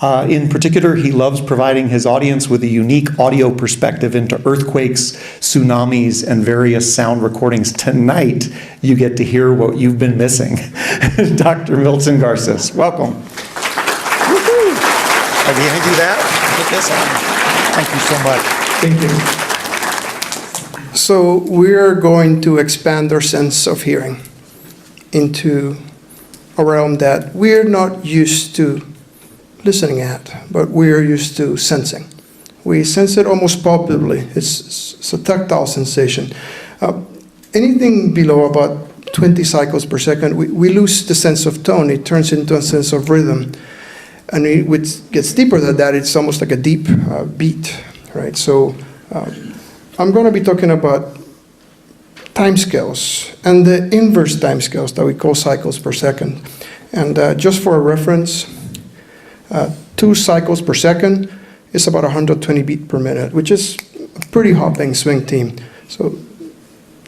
In particular, he loves providing his audience with a unique audio perspective into earthquakes, tsunamis, and various sound recordings. Tonight, you get to hear what you've been missing. Dr. Milton Garces, welcome. Woohoo! Are we going to do that? Put this on. Thank you so much. Thank you. So we're going to expand our sense of hearing into a realm that we're not used to listening at, but we're used to sensing. We sense it almost palpably. It's a tactile sensation. Anything below about 20 cycles per second, we lose the sense of tone. It turns into a sense of rhythm. And it gets deeper than that. It's almost like a deep beat, right? So I'm going to be talking about timescales and the inverse timescales that we call cycles per second. And just for a reference, 2 cycles per second is about 120 beats per minute, which is a pretty hopping swing team. So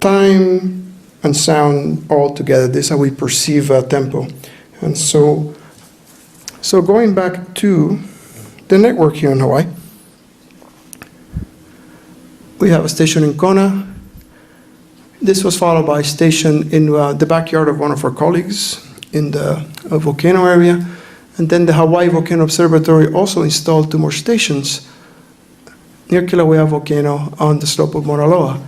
time and sound all together, this is how we perceive tempo. And so going back to the network here in Hawaii, we have a station in Kona. This was followed by a station in the backyard of one of our colleagues in the volcano area. And then the Hawaii Volcano Observatory also installed 2 more stations near Kilauea Volcano on the slope of Mauna Loa.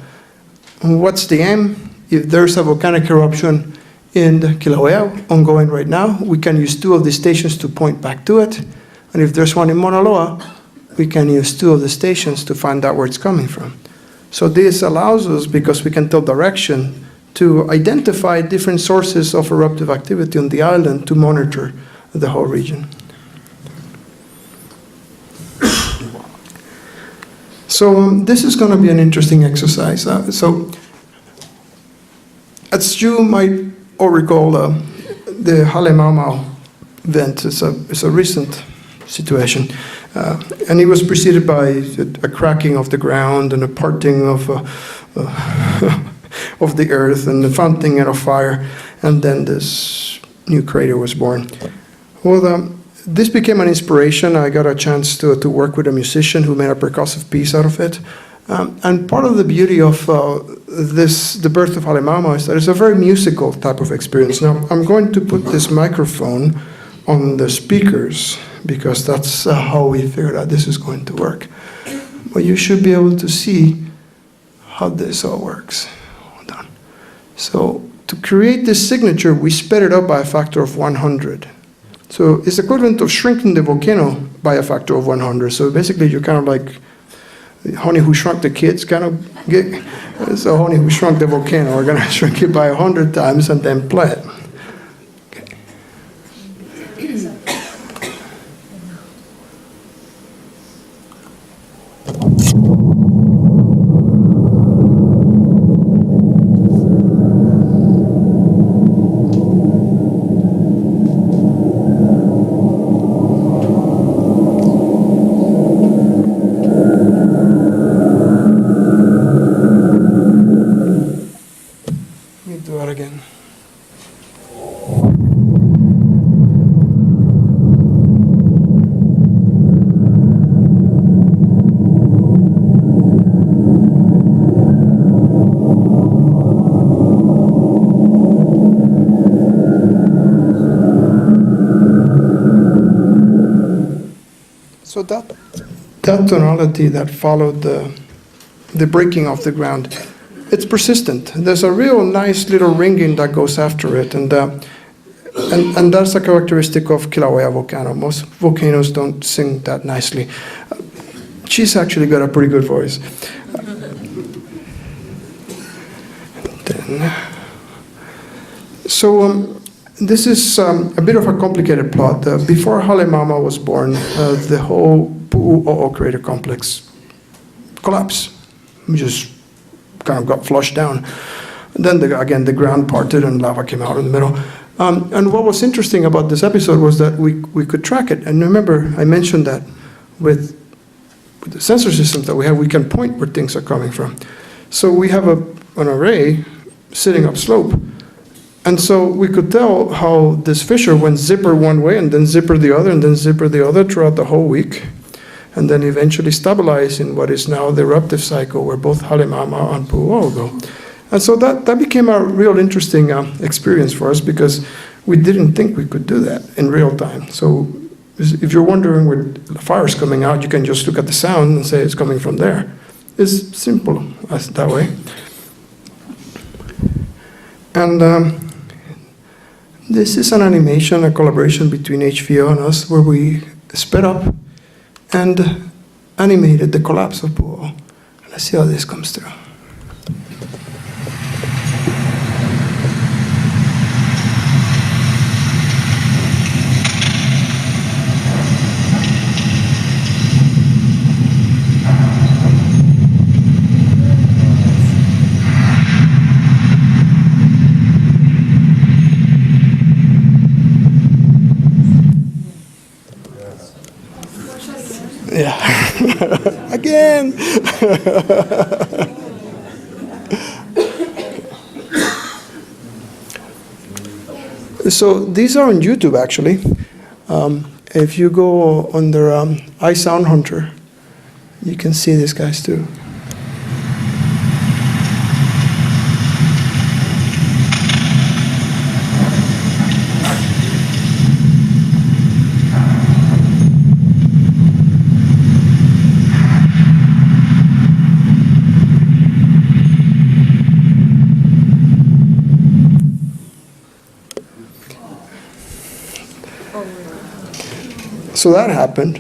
And what's the aim? If there's a volcanic eruption in the Kilauea ongoing right now, we can use 2 of the stations to point back to it. And if there's one in Mauna Loa, we can use 2 of the stations to find out where it's coming from. So this allows us, because we can tell direction, to identify different sources of eruptive activity on the island to monitor the whole region. So this is going to be an interesting exercise. So as you might all recall, the Halemaumau event is a recent situation. And it was preceded by a cracking of the ground and a parting of the earth and the fountain of fire. And then this new crater was born. Well, this became an inspiration. I got a chance to work with a musician who made a percussive piece out of it. And part of the beauty of the birth of Halemaumau is that it's a very musical type of experience. Now, I'm going to put this microphone on the speakers because that's how we figured out this is going to work. But you should be able to see how this all works. Hold on. So to create this signature, we sped it up by a factor of 100. So it's equivalent of shrinking the volcano by a factor of 100. So basically, you're kind of like Honey Who Shrunk the Kids kind of gig. So Honey Who Shrunk the Volcano, we're going to shrink it by 100 times and then play it. Okay. Again. So that tonality that followed the breaking of the ground, it's persistent. There's a real nice little ringing that goes after it, and that's a characteristic of Kilauea Volcano. Most volcanoes don't sing that nicely. She's actually got a pretty good voice. This is a bit of a complicated plot. Before Halemaumau was born, the whole Pu'u'o'o crater complex collapsed. We just kind of got flushed down. Then again, the ground parted and lava came out in the middle. And what was interesting about this episode was that we could track it. And remember, I mentioned that with the sensor systems that we have, we can point where things are coming from. So we have an array sitting upslope. And so we could tell how this fissure went zipper one way and then zipper the other and then zipper the other throughout the whole week, and then eventually stabilize in what is now the eruptive cycle where both Halemama and Pu'u'o go. And so that became a real interesting experience for us, because we didn't think we could do that in real time. So if you're wondering where the fire is coming out, you can just look at the sound and say it's coming from there. It's simple as that way. And this is an animation, a collaboration between HVO and us, where we sped up and animated the collapse of Pu'u'o. Let's see how this comes through. Yeah. Again. So these are on YouTube, actually. If you go under iSound Hunter, you can see these guys too. So that happened.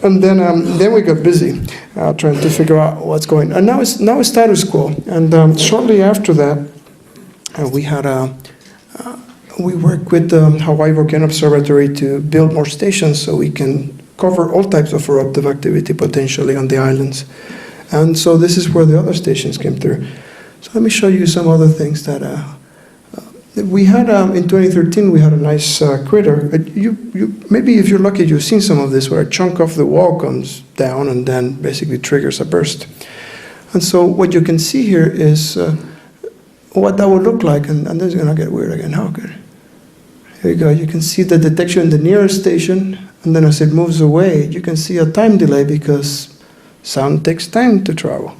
And then we got busy trying to figure out what's going on. And now it's status quo. And shortly after that, we worked with the Hawaii Volcano Observatory to build more stations so we can cover all types of eruptive activity potentially on the islands. And so this is where the other stations came through. So let me show you some other things that we had. In 2013, we had a nice crater. Maybe if you're lucky, you've seen some of this, where a chunk of the wall comes down and then basically triggers a burst. And so what you can see here is what that would look like. And this is going to get weird again. How good? Here you go. You can see the detection in the nearest station, and then as it moves away, you can see a time delay because sound takes time to travel.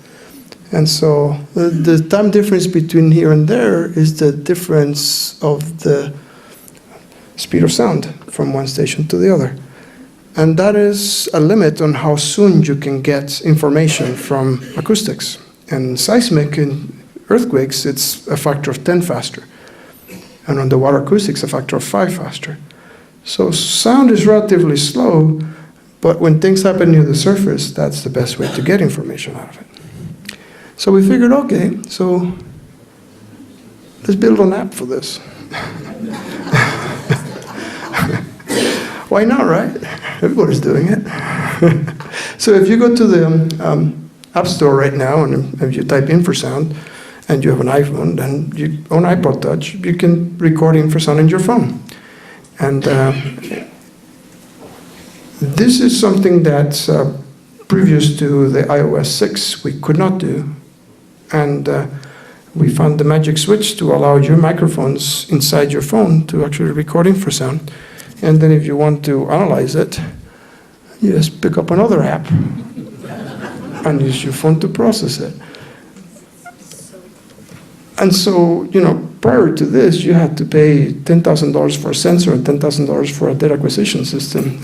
And so the time difference between here and there is the difference of the speed of sound from one station to the other. And that is a limit on how soon you can get information from acoustics. And seismic in earthquakes, it's a factor of 10 faster. And on the water acoustics, a factor of 5 faster. So sound is relatively slow, but when things happen near the surface, that's the best way to get information out of it. So we figured, okay, so let's build an app for this. Why not, right? Everybody's doing it. So if you go to the App Store right now, and if you type infrasound, and you have an iPhone, then you own iPod Touch, you can record infrasound in your phone. And this is something that's previous to the iOS 6 we could not do. And we found the magic switch to allow your microphones inside your phone to actually record infrasound. And then if you want to analyze it, you just pick up another app and use your phone to process it. And so, prior to this, you had to pay $10,000 for a sensor and $10,000 for a data acquisition system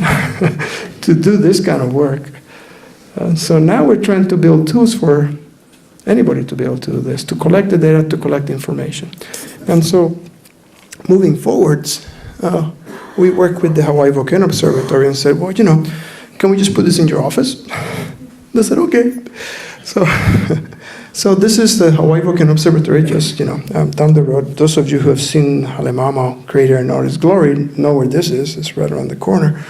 to do this kind of work. So now we're trying to build tools for anybody to be able to do this, to collect the data, to collect information. And so moving forwards, we worked with the Hawaii Volcano Observatory and said, well, can we just put this in your office? They said, okay. So this is the Hawaii Volcano Observatory, just down the road. Those of you who have seen Halemama crater in all its glory know where this is. It's right around the corner.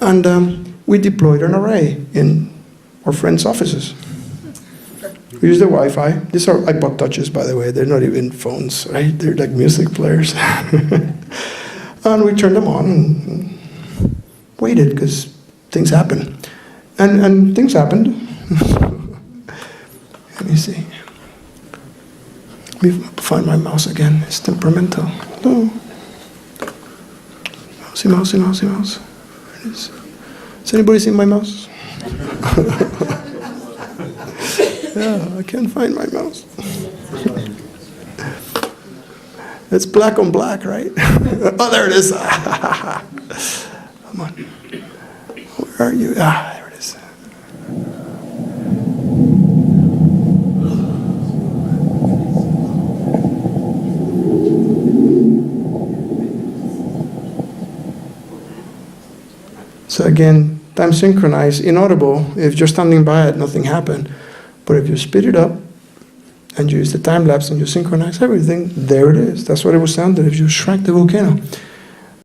And we deployed an array in our friends' offices. We use the Wi-Fi. These are iPod Touches, by the way. They're not even phones, right? They're like music players. And we turned them on and waited because things happen. And things happened. Let me see. Let me find my mouse again. It's temperamental. No. Mousey, mousey, mousey, mouse. Where it is? Has anybody seen my mouse? Yeah, I can't find my mouse. It's black on black, right? Oh, there it is. Come on. Where are you? Ah, there it is. So again, time synchronized, inaudible. If you're standing by it, nothing happened. But if you speed it up and you use the time lapse and you synchronize everything, there it is. That's what it would sound if you shrank the volcano.